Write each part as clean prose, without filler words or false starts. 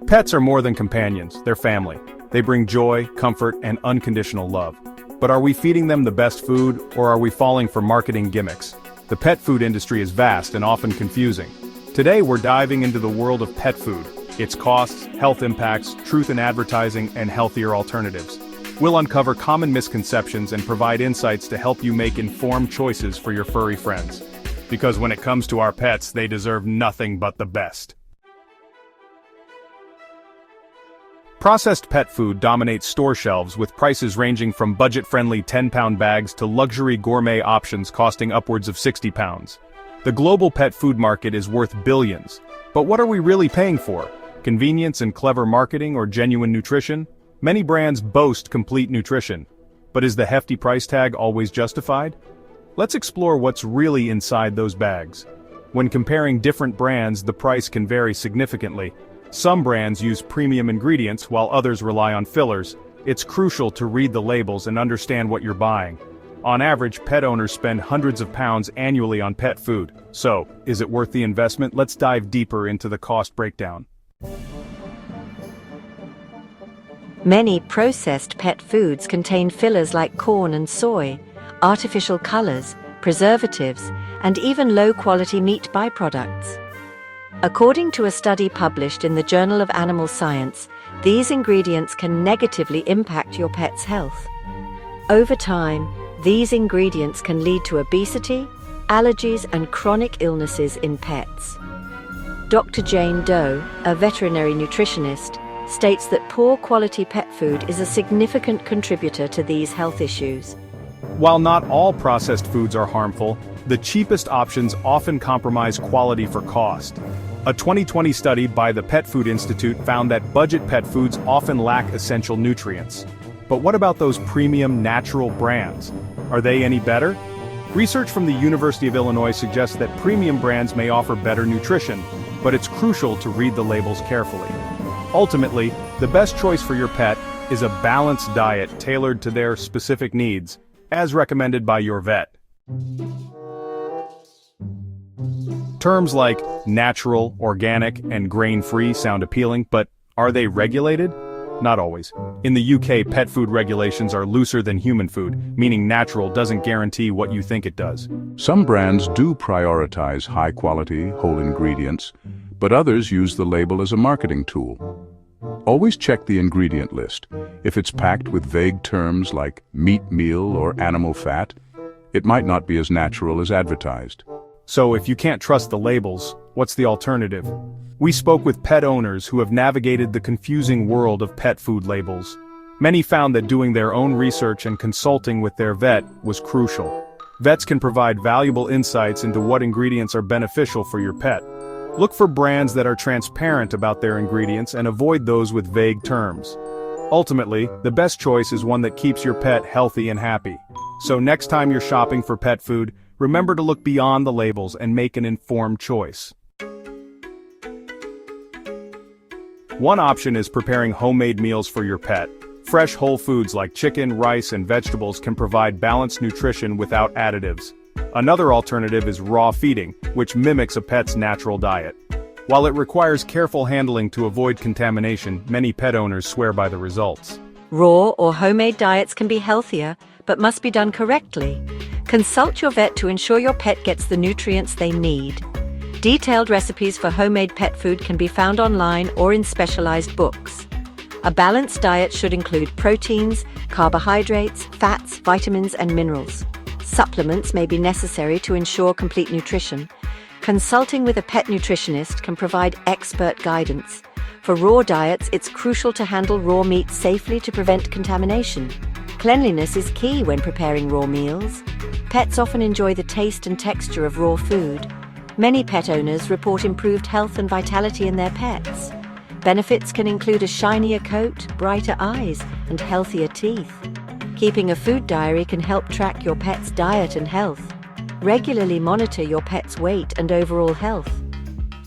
Pets are more than companions, they're family. They bring joy, comfort, and unconditional love. But are we feeding them the best food, or are we falling for marketing gimmicks? The pet food industry is vast and often confusing. Today we're diving into the world of pet food, its costs, health impacts, truth in advertising, and healthier alternatives. We'll uncover common misconceptions and provide insights to help you make informed choices for your furry friends. Because when it comes to our pets, they deserve nothing but the best. Processed pet food dominates store shelves with prices ranging from budget-friendly 10-pound bags to luxury gourmet options costing upwards of £60. The global pet food market is worth billions. But what are we really paying for? Convenience and clever marketing or genuine nutrition? Many brands boast complete nutrition. But is the hefty price tag always justified? Let's explore what's really inside those bags. When comparing different brands, the price can vary significantly. Some brands use premium ingredients while others rely on fillers. It's crucial to read the labels and understand what you're buying. On average, pet owners spend hundreds of pounds annually on pet food. So, is it worth the investment? Let's dive deeper into the cost breakdown. Many processed pet foods contain fillers like corn and soy, artificial colors, preservatives, and even low-quality meat byproducts. According to a study published in the Journal of Animal Science, these ingredients can negatively impact your pet's health. Over time, these ingredients can lead to obesity, allergies, and chronic illnesses in pets. Dr. Jane Doe, a veterinary nutritionist, states that poor quality pet food is a significant contributor to these health issues. While not all processed foods are harmful, the cheapest options often compromise quality for cost. A 2020 study by the Pet Food Institute found that budget pet foods often lack essential nutrients. But what about those premium natural brands? Are they any better? Research from the University of Illinois suggests that premium brands may offer better nutrition, but it's crucial to read the labels carefully. Ultimately, the best choice for your pet is a balanced diet tailored to their specific needs, as recommended by your vet. Terms like natural, organic, and grain-free sound appealing, but are they regulated? Not always. In the UK, pet food regulations are looser than human food, meaning natural doesn't guarantee what you think it does. Some brands do prioritize high-quality, whole ingredients, but others use the label as a marketing tool. Always check the ingredient list. If it's packed with vague terms like meat meal or animal fat, it might not be as natural as advertised. So if you can't trust the labels, what's the alternative? We spoke with pet owners who have navigated the confusing world of pet food labels. Many found that doing their own research and consulting with their vet was crucial. Vets can provide valuable insights into what ingredients are beneficial for your pet. Look for brands that are transparent about their ingredients and avoid those with vague terms. Ultimately, the best choice is one that keeps your pet healthy and happy. So next time you're shopping for pet food, remember to look beyond the labels and make an informed choice. One option is preparing homemade meals for your pet. Fresh whole foods like chicken, rice, and vegetables can provide balanced nutrition without additives. Another alternative is raw feeding, which mimics a pet's natural diet. While it requires careful handling to avoid contamination, many pet owners swear by the results. Raw or homemade diets can be healthier, but must be done correctly. Consult your vet to ensure your pet gets the nutrients they need. Detailed recipes for homemade pet food can be found online or in specialized books. A balanced diet should include proteins, carbohydrates, fats, vitamins, and minerals. Supplements may be necessary to ensure complete nutrition. Consulting with a pet nutritionist can provide expert guidance. For raw diets, it's crucial to handle raw meat safely to prevent contamination. Cleanliness is key when preparing raw meals. Pets often enjoy the taste and texture of raw food. Many pet owners report improved health and vitality in their pets. Benefits can include a shinier coat, brighter eyes, and healthier teeth. Keeping a food diary can help track your pet's diet and health. Regularly monitor your pet's weight and overall health.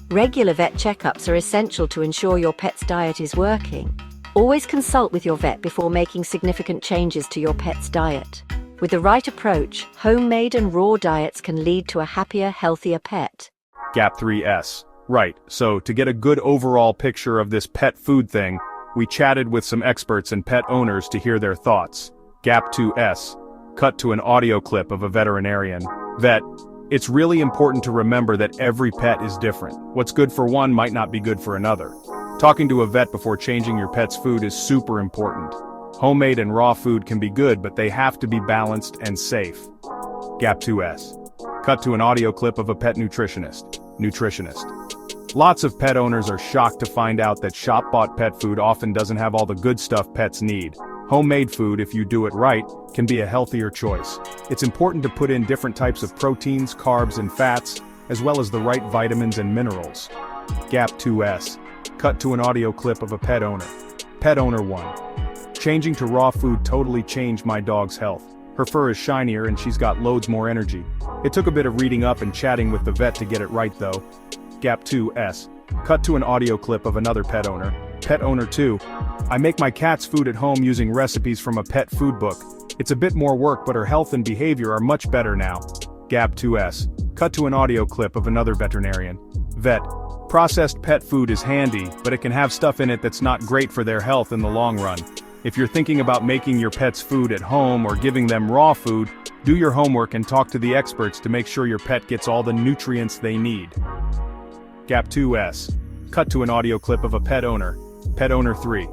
Regular vet checkups are essential to ensure your pet's diet is working. Always consult with your vet before making significant changes to your pet's diet. With the right approach, homemade and raw diets can lead to a happier, healthier pet. Gap 3S. Right, so to get a good overall picture of this pet food thing, we chatted with some experts and pet owners to hear their thoughts. Gap 2S. Cut to an audio clip of a veterinarian. Vet, it's really important to remember that every pet is different. What's good for one might not be good for another. Talking to a vet before changing your pet's food is super important. Homemade and raw food can be good, but they have to be balanced and safe. Gap 2S. Cut to an audio clip of a pet nutritionist. Lots of pet owners are shocked to find out that shop-bought pet food often doesn't have all the good stuff pets need. Homemade food, if you do it right, can be a healthier choice. It's important to put in different types of proteins, carbs, and fats, as well as the right vitamins and minerals. Gap 2S. Cut to an audio clip of a pet owner. Pet owner 1. Changing to raw food totally changed my dog's health. Her fur is shinier and she's got loads more energy. It took a bit of reading up and chatting with the vet to get it right though. Gap 2S. Cut to an audio clip of another pet owner. Pet owner 2. I make my cat's food at home using recipes from a pet food book. It's a bit more work, but her health and behavior are much better now. Gap 2S. Cut to an audio clip of another veterinarian. Vet. Processed pet food is handy, but it can have stuff in it that's not great for their health in the long run. If you're thinking about making your pet's food at home or giving them raw food, do your homework and talk to the experts to make sure your pet gets all the nutrients they need. Gap 2S. Cut to an audio clip of a pet owner. Pet owner 3.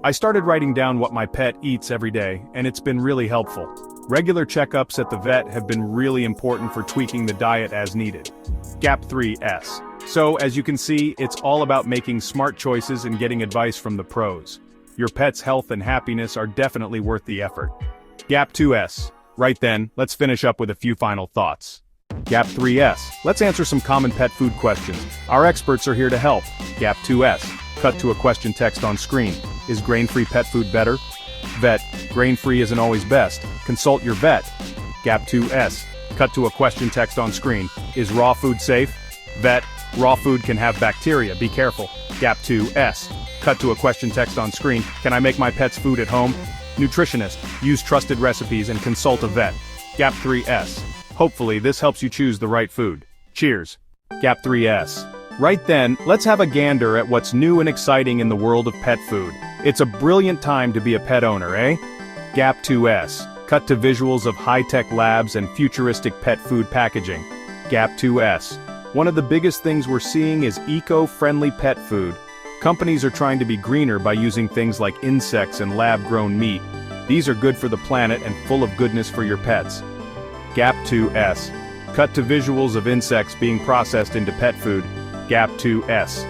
I started writing down what my pet eats every day, and it's been really helpful. Regular checkups at the vet have been really important for tweaking the diet as needed. Gap 3S. So, as you can see, it's all about making smart choices and getting advice from the pros. Your pet's health and happiness are definitely worth the effort. Gap 2S. Right then, let's finish up with a few final thoughts. Gap 3S. Let's answer some common pet food questions. Our experts are here to help. Gap 2S. Cut to a question text on screen. Is grain-free pet food better? Vet. Grain-free isn't always best. Consult your vet. Gap 2S. Cut to a question text on screen. Is raw food safe? Vet. Raw food can have bacteria, be careful. Gap 2S. Cut to a question text on screen. Can I make my pet's food at home? Nutritionist. Use trusted recipes and consult a vet. Gap 3S. Hopefully this helps you choose the right food. Cheers. Gap 3S. Right then, let's have a gander at what's new and exciting in the world of pet food. It's a brilliant time to be a pet owner, eh? Gap 2S. Cut to visuals of high-tech labs and futuristic pet food packaging. Gap 2S. One of the biggest things we're seeing is eco-friendly pet food. Companies are trying to be greener by using things like insects and lab-grown meat. These are good for the planet and full of goodness for your pets. Gap 2S. Cut to visuals of insects being processed into pet food. Gap 2S.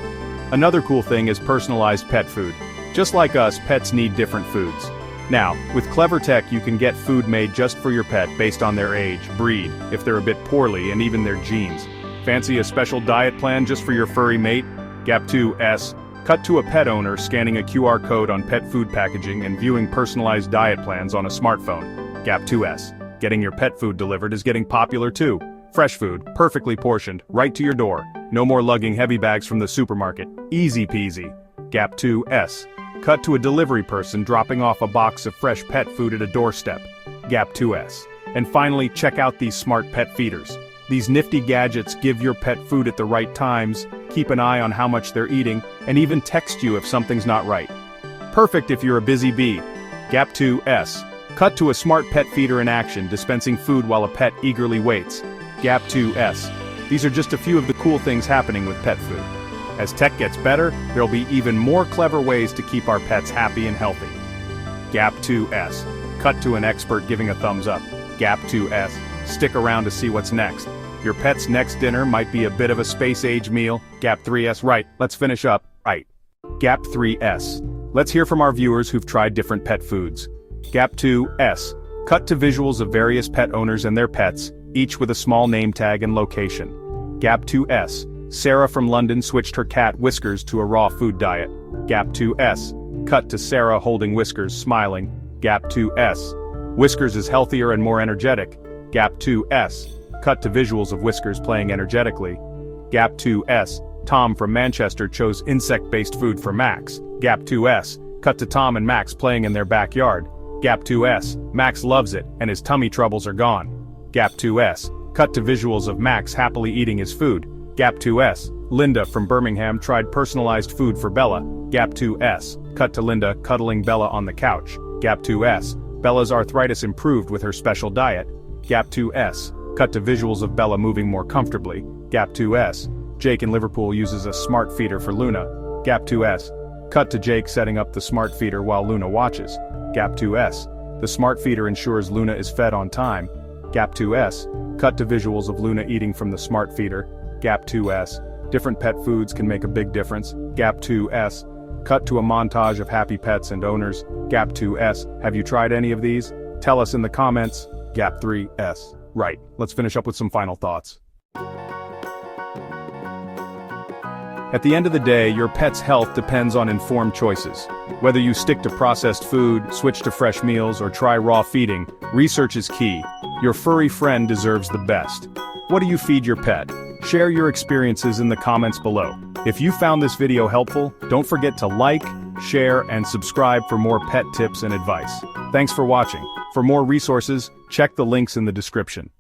Another cool thing is personalized pet food. Just like us, pets need different foods. Now, with clever tech you can get food made just for your pet based on their age, breed, if they're a bit poorly, and even their genes. Fancy a special diet plan just for your furry mate? Gap 2S. Cut to a pet owner scanning a QR code on pet food packaging and viewing personalized diet plans on a smartphone. Gap 2S. Getting your pet food delivered is getting popular too. Fresh food, perfectly portioned, right to your door. No more lugging heavy bags from the supermarket. Easy peasy. Gap 2S. Cut to a delivery person dropping off a box of fresh pet food at a doorstep. Gap 2S. And finally, check out these smart pet feeders. These nifty gadgets give your pet food at the right times, keep an eye on how much they're eating, and even text you if something's not right. Perfect if you're a busy bee. Gap 2S. Cut to a smart pet feeder in action, dispensing food while a pet eagerly waits. Gap 2S. These are just a few of the cool things happening with pet food. As tech gets better, there'll be even more clever ways to keep our pets happy and healthy. Gap 2S. Cut to an expert giving a thumbs up. Gap 2S. Stick around to see what's next. Your pet's next dinner might be a bit of a space-age meal. Gap 3S. Right, let's finish up. Right. Gap 3S. Let's hear from our viewers who've tried different pet foods. Gap 2S. Cut to visuals of various pet owners and their pets, each with a small name tag and location. Gap 2S. Sarah from London switched her cat Whiskers to a raw food diet. Gap 2S. Cut to Sarah holding Whiskers, smiling. Gap 2S. Whiskers is healthier and more energetic. Gap 2S. Cut to visuals of Whiskers playing energetically. Gap 2S. Tom from Manchester chose insect-based food for Max. Gap 2S. Cut to Tom and Max playing in their backyard. Gap 2S. Max loves it, and his tummy troubles are gone. Gap 2S. Cut to visuals of Max happily eating his food. Gap 2S. Linda from Birmingham tried personalized food for Bella. Gap 2S. Cut to Linda cuddling Bella on the couch. Gap 2S. Bella's arthritis improved with her special diet. Gap 2S. Cut to visuals of Bella moving more comfortably. Gap 2S. Jake in Liverpool uses a smart feeder for Luna. Gap 2S. Cut to Jake setting up the smart feeder while Luna watches. Gap 2S. The smart feeder ensures Luna is fed on time. Gap 2S. Cut to visuals of Luna eating from the smart feeder. Gap 2S. Different pet foods can make a big difference. Gap 2S. Cut to a montage of happy pets and owners. Gap 2S. Have you tried any of these? Tell us in the comments. Gap 3S. Right, let's finish up with some final thoughts. At the end of the day, your pet's health depends on informed choices. Whether you stick to processed food, switch to fresh meals, or try raw feeding, research is key. Your furry friend deserves the best. What do you feed your pet? Share your experiences in the comments below. If you found this video helpful, don't forget to like, share, and subscribe for more pet tips and advice. Thanks for watching. For more resources, check the links in the description.